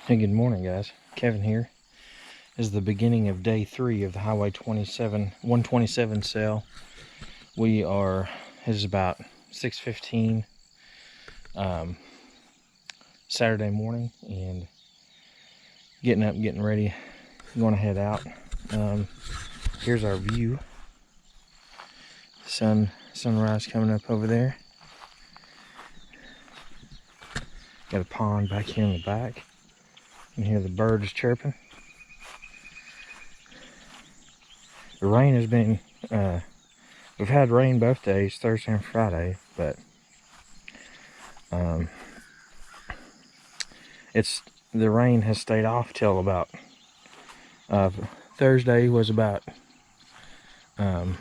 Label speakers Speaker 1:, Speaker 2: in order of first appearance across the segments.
Speaker 1: Hey, good morning, guys. Kevin here. This is the beginning of day 3 of the Highway 127 sale. It is about 6:15 Saturday morning, and getting up, getting ready, going to head out. Here's our view. Sunrise coming up over there. Got a pond back here in the back. You can hear the birds chirping. The rain has been, we've had rain both days, Thursday and Friday, but the rain has stayed off till about, Thursday was about 1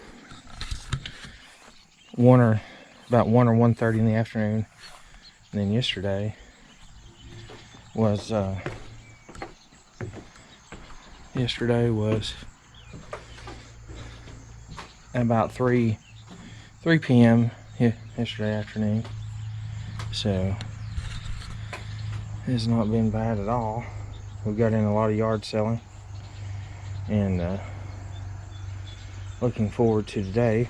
Speaker 1: or 1:30 in the afternoon, and then yesterday was about 3 p.m. yesterday afternoon. So it's not been bad at all. We've got in a lot of yard selling, and looking forward to today.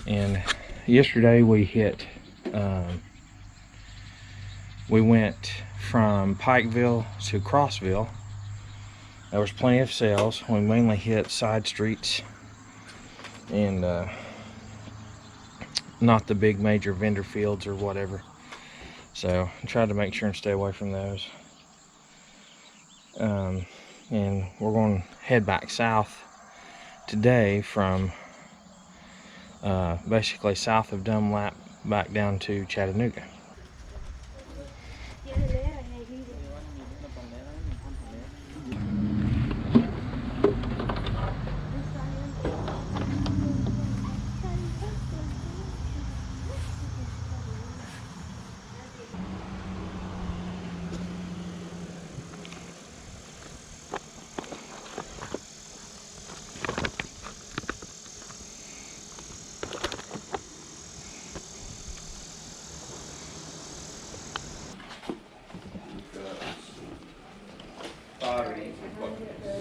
Speaker 1: And yesterday we hit, we went from Pikeville to Crossville. There was plenty of sales. We mainly hit side streets and not the big major vendor fields or whatever. So I tried to make sure and stay away from those. And we're going to head back south today from basically south of Dunlap back down to Chattanooga.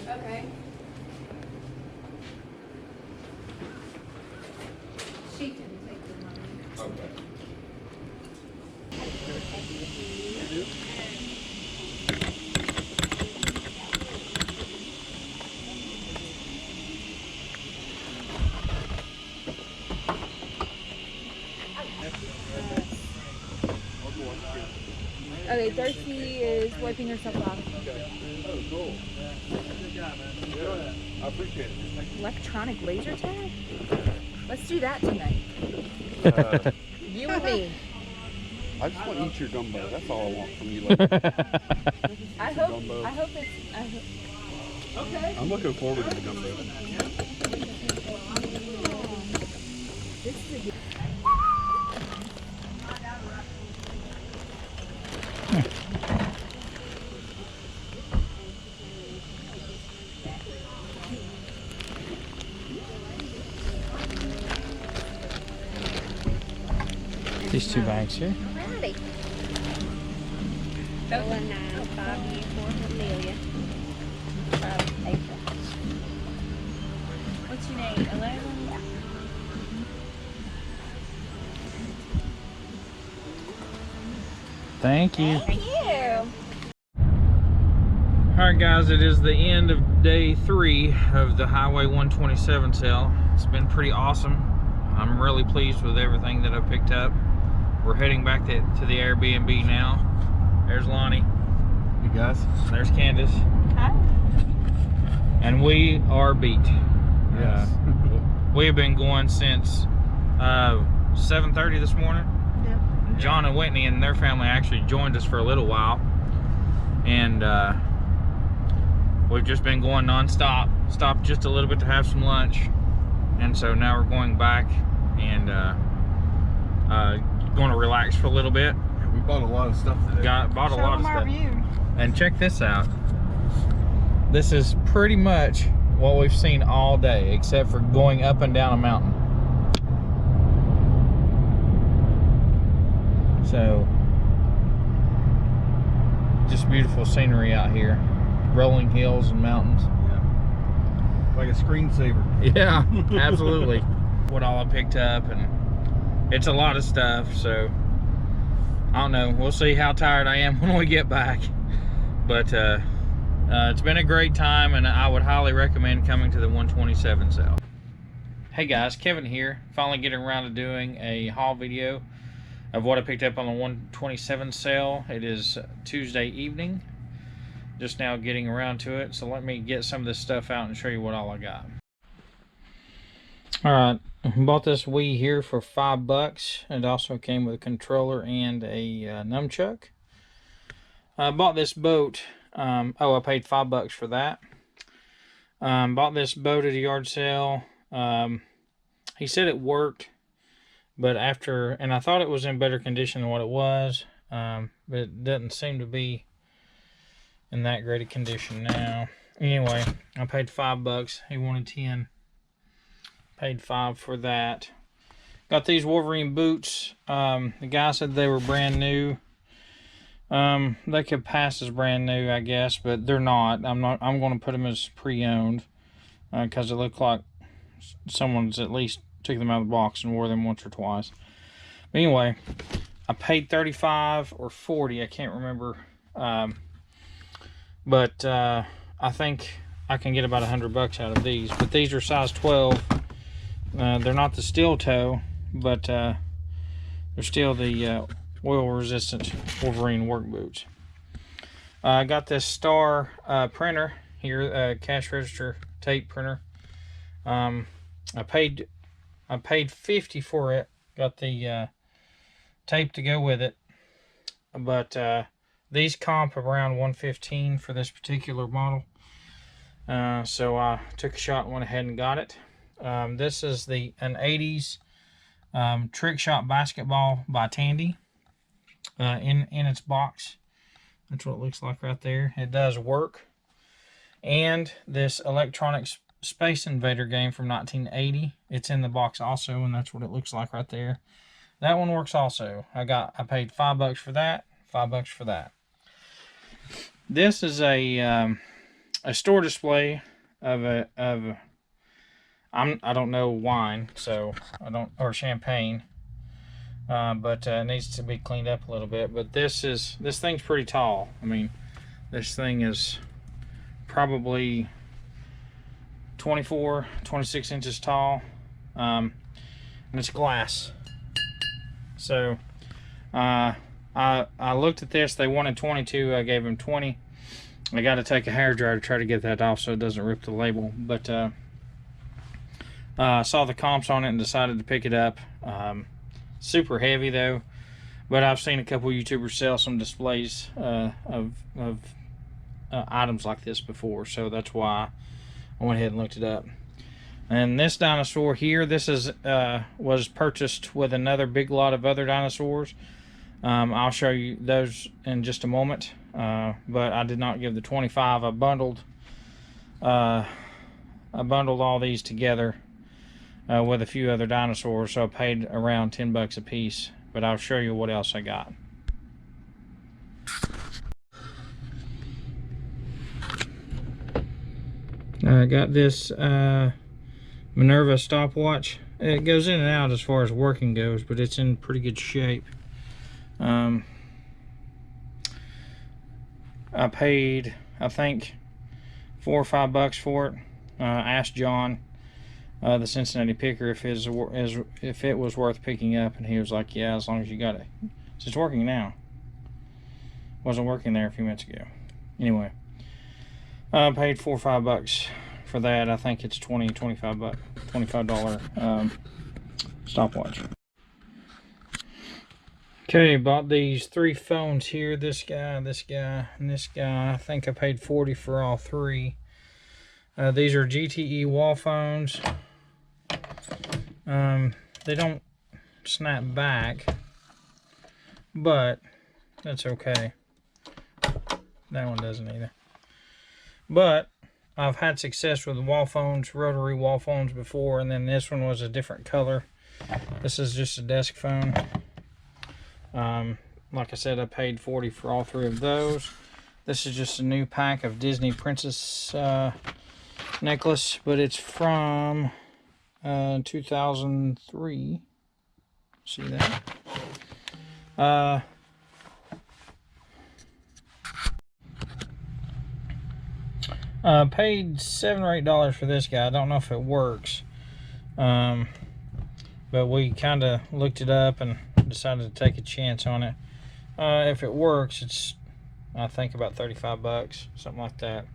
Speaker 2: Okay. She can take the money.
Speaker 3: Okay.
Speaker 2: Okay, Thirsty is wiping herself off.
Speaker 3: Oh, cool. I appreciate it.
Speaker 2: Electronic laser tag? Let's do that tonight. You and me.
Speaker 3: I just want to eat your gumbo. That's all I want from you. Like,
Speaker 2: I hope it's. Okay.
Speaker 3: I'm looking forward to the gumbo.
Speaker 2: This is
Speaker 1: These 2 bags here.
Speaker 2: ready. What's your name? 11?
Speaker 1: Thank you.
Speaker 2: Thank you.
Speaker 1: Alright guys, it is the end of day 3 of the Highway 127 sale. It's been pretty awesome. I'm really pleased with everything that I've picked up. We're heading back to the Airbnb now. There's Lonnie.
Speaker 3: You guys?
Speaker 1: There's Candace.
Speaker 2: Hi.
Speaker 1: And we are beat.
Speaker 3: Yes.
Speaker 1: We have been going since 7:30 this morning.
Speaker 2: Yep.
Speaker 1: John and Whitney and their family actually joined us for a little while. And we've just been going non-stop. Stopped just a little bit to have some lunch. And so now we're going back and going to relax for a little bit.
Speaker 3: We bought a lot of stuff today.
Speaker 1: Bought a lot of stuff.
Speaker 2: View.
Speaker 1: And check this out. This is pretty much what we've seen all day, except for going up and down a mountain. So just beautiful scenery out here. Rolling hills and mountains.
Speaker 3: Yeah. Like a screensaver.
Speaker 1: Yeah, absolutely. What all I picked up, and it's a lot of stuff, so I don't know. We'll see how tired I am when we get back. But it's been a great time, and I would highly recommend coming to the 127 sale. Hey guys, Kevin here. Finally getting around to doing a haul video of what I picked up on the 127 sale. It is Tuesday evening. Just now getting around to it, so let me get some of this stuff out and show you what all I got. Alright, bought this Wii here for $5. It also came with a controller and a nunchuck. I bought this boat. I paid $5 for that. Bought this boat at a yard sale. He said it worked, but and I thought it was in better condition than what it was, but it doesn't seem to be in that great a condition now. Anyway, I paid $5. He wanted 10. Paid $5 for that. Got these Wolverine boots. The guy said they were brand new. They could pass as brand new, I guess, but they're not. I'm going to put them as pre-owned because it looked like someone's at least took them out of the box and wore them once or twice. But anyway, I paid $35 or $40. I can't remember. But I think I can get about $100 out of these. But these are size 12. They're not the steel toe, but they're still the oil-resistant Wolverine work boots. I got this Star printer here, cash register tape printer. I paid $50 for it. Got the tape to go with it, but these comp around $115 for this particular model. So I took a shot and went ahead and got it. This is an 80s Trick Shot Basketball by Tandy in its box. That's what it looks like right there. It does work. And this Electronic Space Invader game from 1980. It's in the box also, and that's what it looks like right there. That one works also. I paid $5 for that. $5 for that. This is a store display of I don't know wine, so or champagne, but it needs to be cleaned up a little bit. But this thing's pretty tall. I mean, this thing is probably 24, 26 inches tall, and it's glass. So I looked at this. They wanted 22. I gave them 20. I got to take a hairdryer to try to get that off so it doesn't rip the label. But I saw the comps on it and decided to pick it up. Super heavy though, but I've seen a couple YouTubers sell some displays of items like this before, so that's why I went ahead and looked it up. And this dinosaur here, this was purchased with another big lot of other dinosaurs. I'll show you those in just a moment, but I did not give the 25. I bundled all these together with a few other dinosaurs, so I paid around $10 a piece. But I'll show you what else I got. I got this Minerva stopwatch. It goes in and out as far as working goes, but it's in pretty good shape. I paid, I think, $4 or $5 for it. I asked John, the Cincinnati picker, if it was worth picking up, and he was like, yeah, as long as you got it. So it's working now. Wasn't working there a few minutes ago. Anyway, I paid $4 or $5 for that. I think it's $25 stopwatch. Okay, bought these 3 phones here. This guy, and this guy. I think I paid $40 for all 3. These are GTE wall phones. They don't snap back, but that's okay. That one doesn't either. But I've had success with wall phones, rotary wall phones before, and then this one was a different color. This is just a desk phone. Like I said, I paid $40 for all 3 of those. This is just a new pack of Disney Princess necklace, but it's from 2003. See that? Paid $7 or $8 for this guy. I don't know if it works, but we kind of looked it up and decided to take a chance on it. If it works, it's, I think, about 35 bucks, something like that.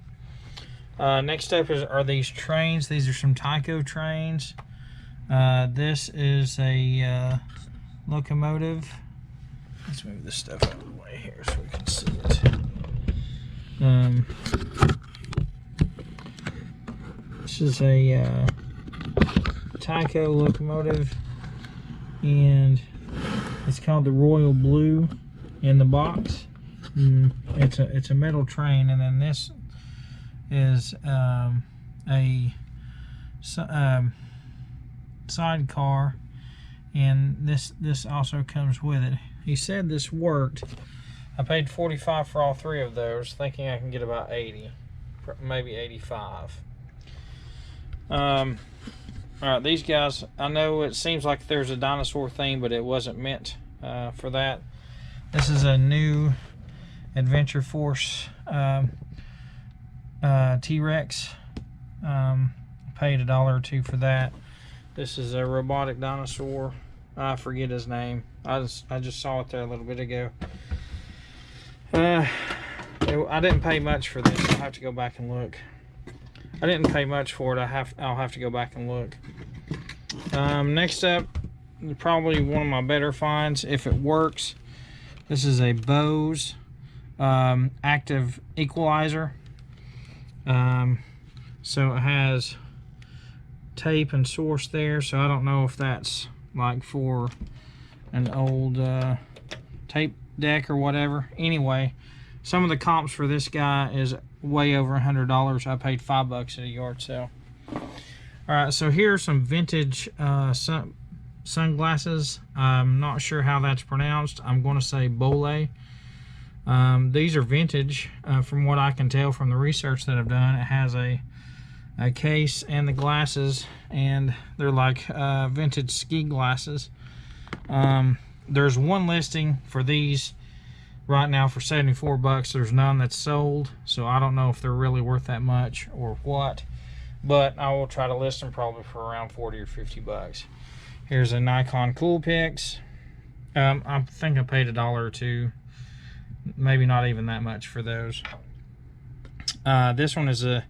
Speaker 1: Next up are these trains. These are some Tyco trains. This is a locomotive. Let's move this stuff out of the way here so we can see it. This is a Tyco locomotive, and it's called the Royal Blue in the box. It's a metal train, and then this is a sidecar, and this also comes with it. He said this worked. I paid $45 for all three of those, thinking I can get about 80, maybe 85. All right, these guys, I know it seems like there's a dinosaur theme, but it wasn't meant for that. This is a new Adventure Force T-Rex. Paid $1 or $2 for that. This is a robotic dinosaur. I forget his name. I just saw it there a little bit ago. I didn't pay much for this. I'll have to go back and look. I didn't pay much for it. I'll have to go back and look. Next up, probably one of my better finds, if it works. This is a Bose active equalizer. So it has tape and source there, so I don't know if that's like for an old tape deck or whatever. Anyway, some of the comps for this guy is way over $100. I paid $5 at a yard sale. Alright, so here's some vintage sunglasses. I'm not sure how that's pronounced. I'm going to say Bollé. These are vintage from what I can tell from the research that I've done. It has a case and the glasses, and they're like vintage ski glasses. There's one listing for these right now for 74 bucks. There's none that's sold, so I don't know if they're really worth that much or what, but I will try to list them probably for around 40 or 50 bucks. Here's a Nikon Coolpix. I think I paid $1 or $2, maybe not even that much for those. This one is a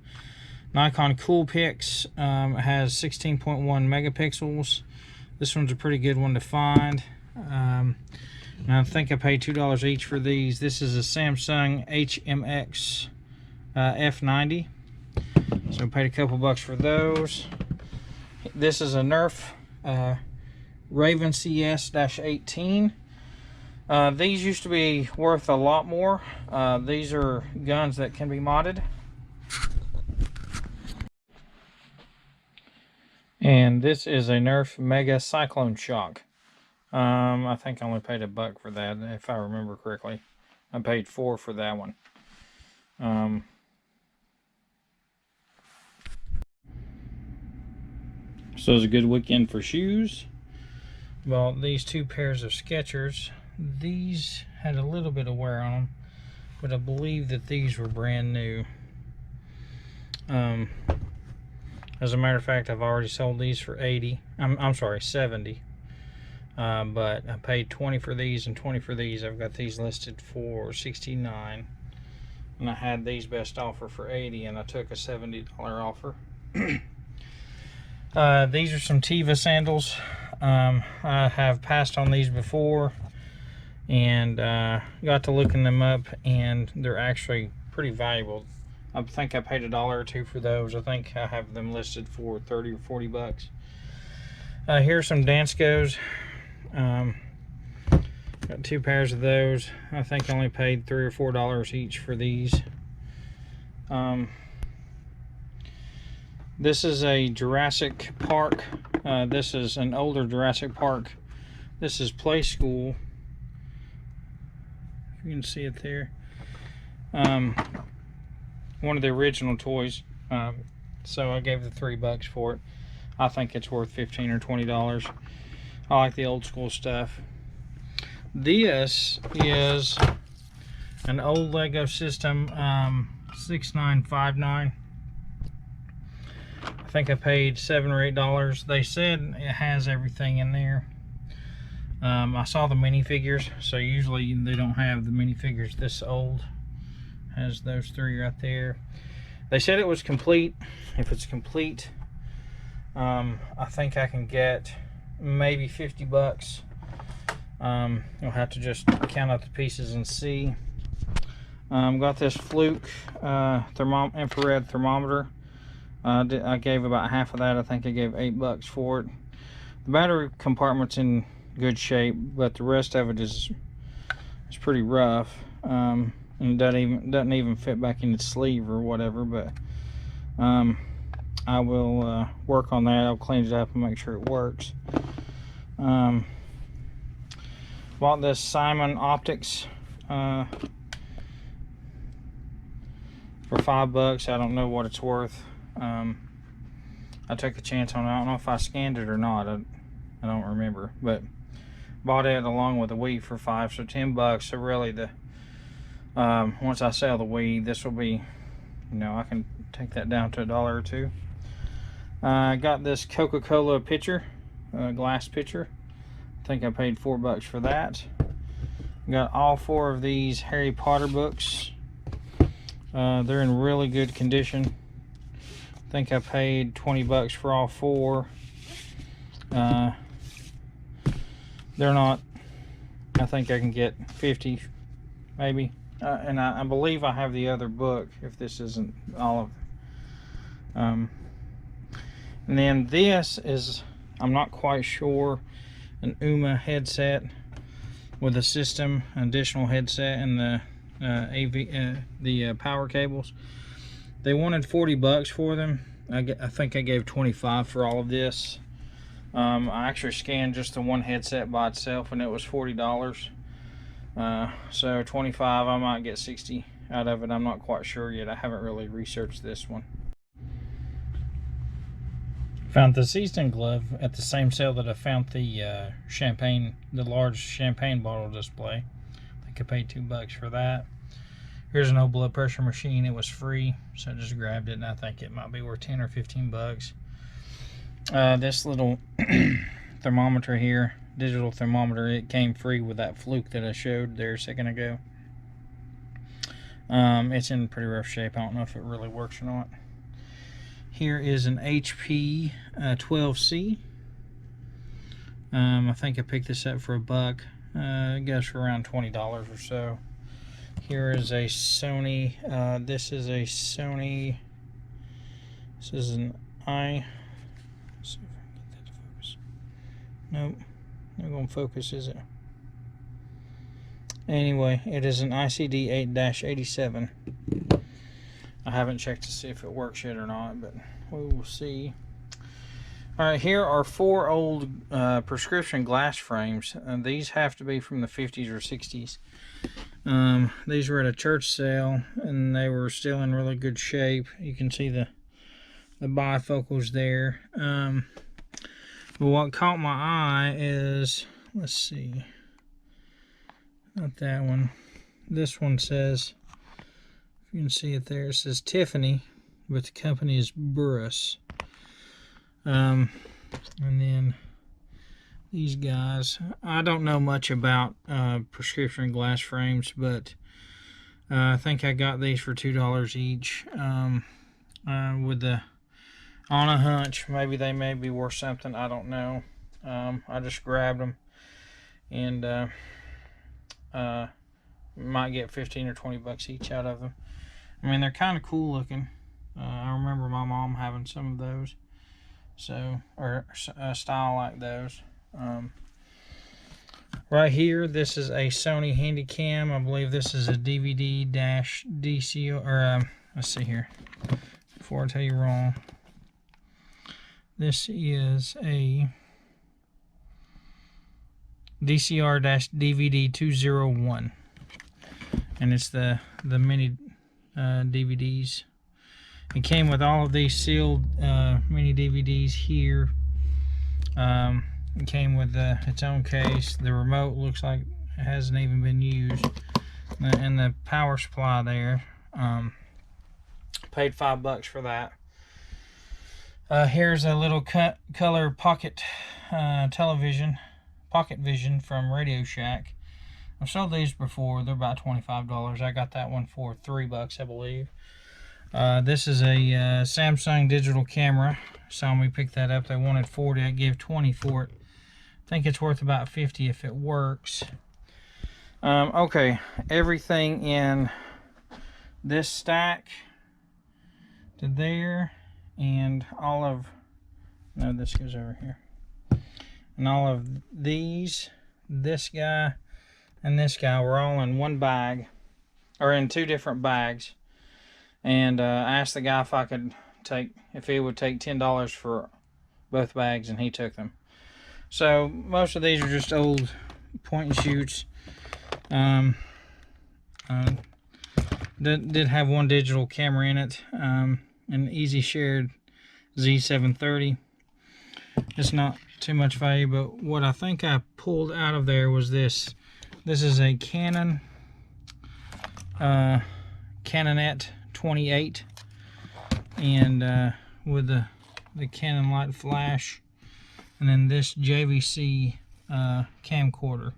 Speaker 1: Nikon Coolpix. It has 16.1 megapixels. This one's a pretty good one to find. And I think I paid $2 each for these. This is a Samsung HMX F90. So I paid a couple bucks for those. This is a Nerf Raven CS-18. These used to be worth a lot more. These are guns that can be modded. And this is a Nerf Mega Cyclone Shock. I think I only paid $1 for that, if I remember correctly. I paid $4 for that one. So it was a good weekend for shoes. Well, these two pairs of Skechers, these had a little bit of wear on them, but I believe that these were brand new. As a matter of fact, I've already sold these for 80. I'm sorry, 70. But I paid 20 for these and 20 for these. I've got these listed for 69, and I had these best offer for 80, and I took a $70 offer. These are some Teva sandals. I have passed on these before, and got to looking them up, and they're actually pretty valuable. I think I paid $1 or $2 for those. I think I have them listed for 30 or 40 bucks. Here's some Danskos. Got two pairs of those. I think I only paid $3 or $4 each for these. This is a Jurassic Park. This is an older Jurassic Park. This is Play School. If you can see it there. one of the original toys. So I gave the $3 for it. I think it's worth $15 or $20. I like the old school stuff. This is an old Lego system, 6959. I think I paid $7 or $8. They said it has everything in there. I saw the minifigures, so usually they don't have the minifigures this old. Has those 3 right there. They said it was complete. If it's complete, I think I can get maybe $50. You'll have to just count out the pieces and see. Got this Fluke infrared thermometer. I gave about half of that. I think I gave $8 for it. The battery compartment's in good shape, but the rest of it is pretty rough, and doesn't even fit back in its sleeve or whatever. But I will work on that. I'll clean it up and make sure it works. Bought this Simon Optics for $5. I don't know what it's worth. I took a chance on it. I don't know if I scanned it or not. I don't remember, but bought it along with the Wii for $5, so $10. So really, the once I sell the Wii, this will be, you know, I can take that down to $1 or $2. I got this Coca-Cola pitcher, glass pitcher. I think I paid $4 for that. Got all 4 of these Harry Potter books. They're in really good condition. I think I paid $20 for all 4. They're not, I think I can get 50 maybe. And I believe I have the other book, if this isn't all of and then this is, I'm not quite sure, an UMA headset with a system, additional headset, and the power cables. They wanted $40 for them. I think I gave 25 for all of this. I actually scanned just the one headset by itself, and it was $40. So 25, I might get 60 out of it. I'm not quite sure yet. I haven't really researched this one. Found the Seaston glove at the same sale that I found the champagne, the large champagne bottle display. I think I paid $2 for that. Here's an old blood pressure machine. It was free, so I just grabbed it, and I think it might be worth 10 or 15 bucks. This little thermometer here, digital thermometer, it came free with that Fluke that I showed there a second ago. It's in pretty rough shape. I don't know if it really works or not. Here is an HP 12C. I think I picked this up for $1. It goes for around $20 or so. Here is a Sony. This is a Sony. This is an Let's see if I can get that to focus. Nope, not going to focus, is it? Anyway, it is an ICD 8-87. I haven't checked to see if it works yet or not, but we will see. Alright, here are 4 old prescription glass frames. These have to be from the 50s or 60s. These were at a church sale, and they were still in really good shape. You can see the bifocals there. But what caught my eye is, let's see, not that one. This one says, if you can see it there, it says Tiffany, but the company is Burris. And then these guys, I don't know much about prescription glass frames, but I think I got these for $2 each. With the, on a hunch, maybe they may be worth something, I don't know. I just grabbed them, and might get 15 or 20 bucks each out of them. I mean, they're kind of cool looking. I remember my mom having some of those, so, or a style like those. Right here, this is a Sony Handycam. I believe this is a DVD-DCO, or let's see here, before I tell you wrong. This is a DCR-DVD 201. and it's the mini DVDs. It came with all of these sealed mini DVDs here. It came with its own case. The remote looks like it hasn't even been used, and the power supply there. Paid $5 for that. Here's a little color pocket television, Pocket Vision from Radio Shack. I've sold these before. They're about $25. I got that one for $3, I believe. This is a Samsung digital camera. Saw me pick that up. They wanted 40. I gave 20 for it. I think it's worth about 50 if it works. Okay, everything in this stack to there, and all of, no, this goes over here, and all of these, this guy and this guy, were all in one bag, or in two different bags. And I asked the guy if he would take $10 for both bags, and he took them. So most of these are just old point and shoots. Did have one digital camera in it, an Easy Shared Z730. It's not too much value, but what I think I pulled out of there was this. This is a Canon Canonet 28, and with the Canon light flash, and then this JVC camcorder.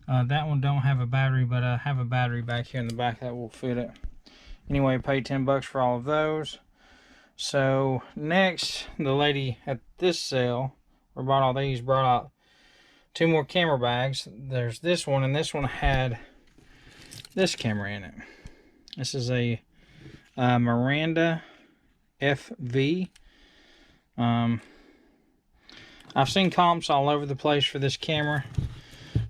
Speaker 1: That one don't have a battery, but I have a battery back here in the back that will fit it. Anyway, paid $10 for all of those. So next, the lady at this sale, or bought all these, brought out 2 more camera bags. There's this one, and this one had this camera in it. This is a Miranda FV. I've seen comps all over the place for this camera,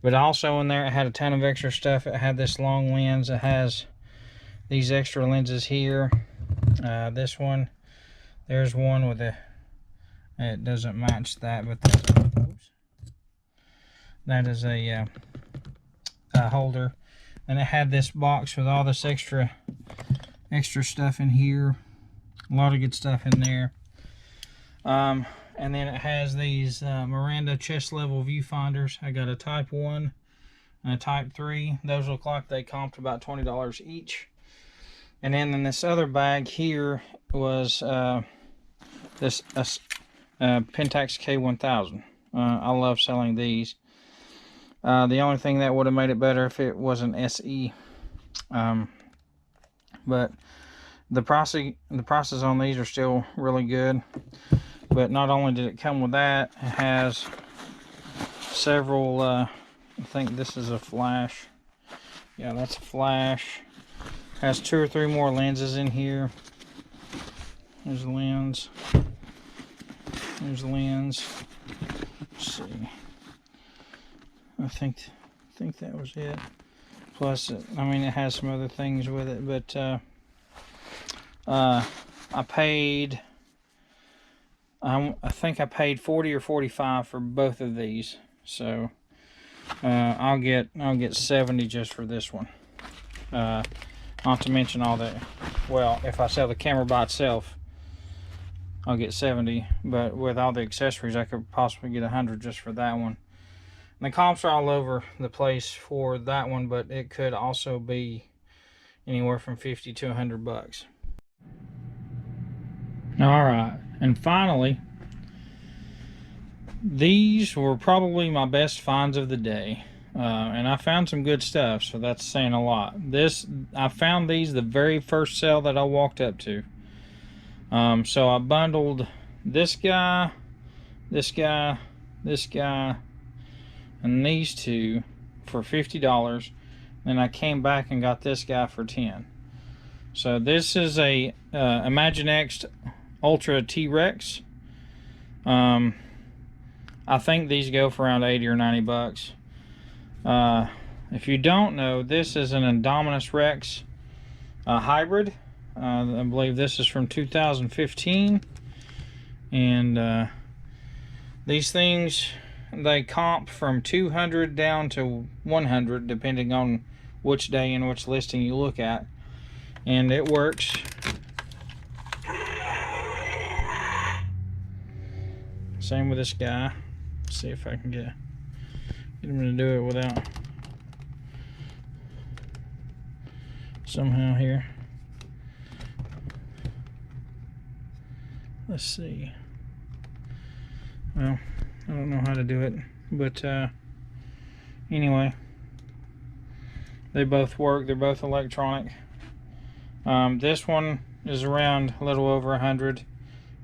Speaker 1: but also in there it had a ton of extra stuff. It had this long lens. It has these extra lenses here. This one, there's one with it doesn't match that, but that is a holder. And it had this box with all this extra stuff in here. A lot of good stuff in there. And then it has these Miranda chest level viewfinders. I got a Type 1 and a Type 3. Those look like they comped about $20 each. And then in this other bag here was this Pentax K1000. I love selling these. The only thing that would have made it better if it was an SE. But the prices on these are still really good. But not only did it come with that, it has several, I think this is a flash. Yeah, that's a flash. Has 2 or 3 more lenses in here. There's a lens. There's a lens. Let's see. I think that was it. Plus, I mean, it has some other things with it, but I think I paid 40 or 45 for both of these. So I'll get 70 just for this one. Not to mention all that. Well, if I sell the camera by itself, I'll get 70, but with all the accessories, I could possibly get 100 just for that one. And the comps are all over the place for that one, but it could also be anywhere from 50 to 100 bucks. All right, and finally, these were probably my best finds of the day. And I found some good stuff, so that's saying a lot. I found these the very first sale that I walked up to. So I bundled this guy, this guy, this guy, and these two for $50. Then I came back and got this guy for $10. So this is a Imaginext Ultra T-Rex. I think these go for around 80 or 90 bucks. If you don't know, this is an Indominus Rex hybrid. I believe this is from 2015, and these things, they comp from 200 down to 100 depending on which day and which listing you look at, and it works. Same with this guy. Let's see if I can get him to do it without somehow here. Let's see. Well, I don't know how to do it, but anyway, they both work. They're both electronic. This one is around a little over 100.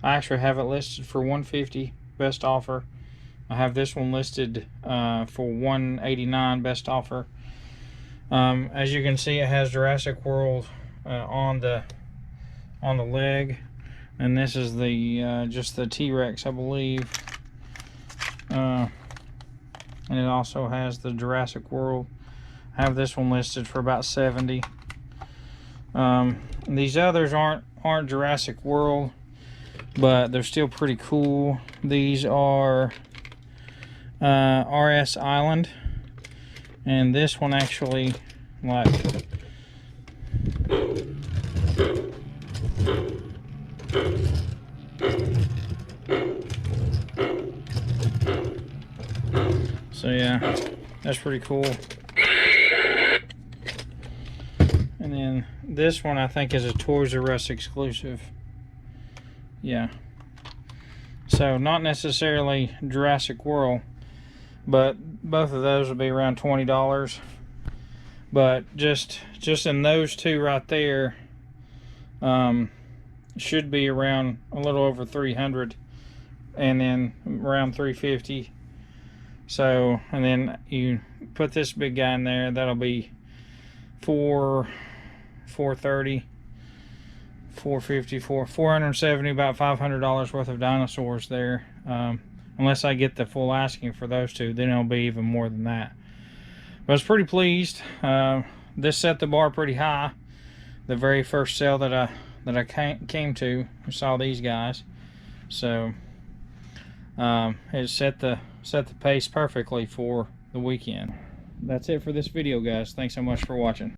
Speaker 1: I actually have it listed for 150 best offer. I have this one listed for 189 best offer. As you can see, it has Jurassic World on the leg, and this is the just the T-Rex, I believe. And it also has the Jurassic World. I have this one listed for about 70. These others aren't Jurassic World, but they're still pretty cool. These are RS Island, and this one actually, like, so yeah, that's pretty cool. And then this one I think is a Toys R Us exclusive. Yeah. So not necessarily Jurassic World, but both of those will be around $20. But just in those two right there, should be around a little over 300, and then around 350. So, and then you put this big guy in there, that'll be 430, 450, 470, about $500 worth of dinosaurs there. Unless I get the full asking for those two, then it'll be even more than that. But I was pretty pleased. This set the bar pretty high. The very first sale that I came to, I saw these guys. So it set the pace perfectly for the weekend. That's it for this video, guys. Thanks so much for watching.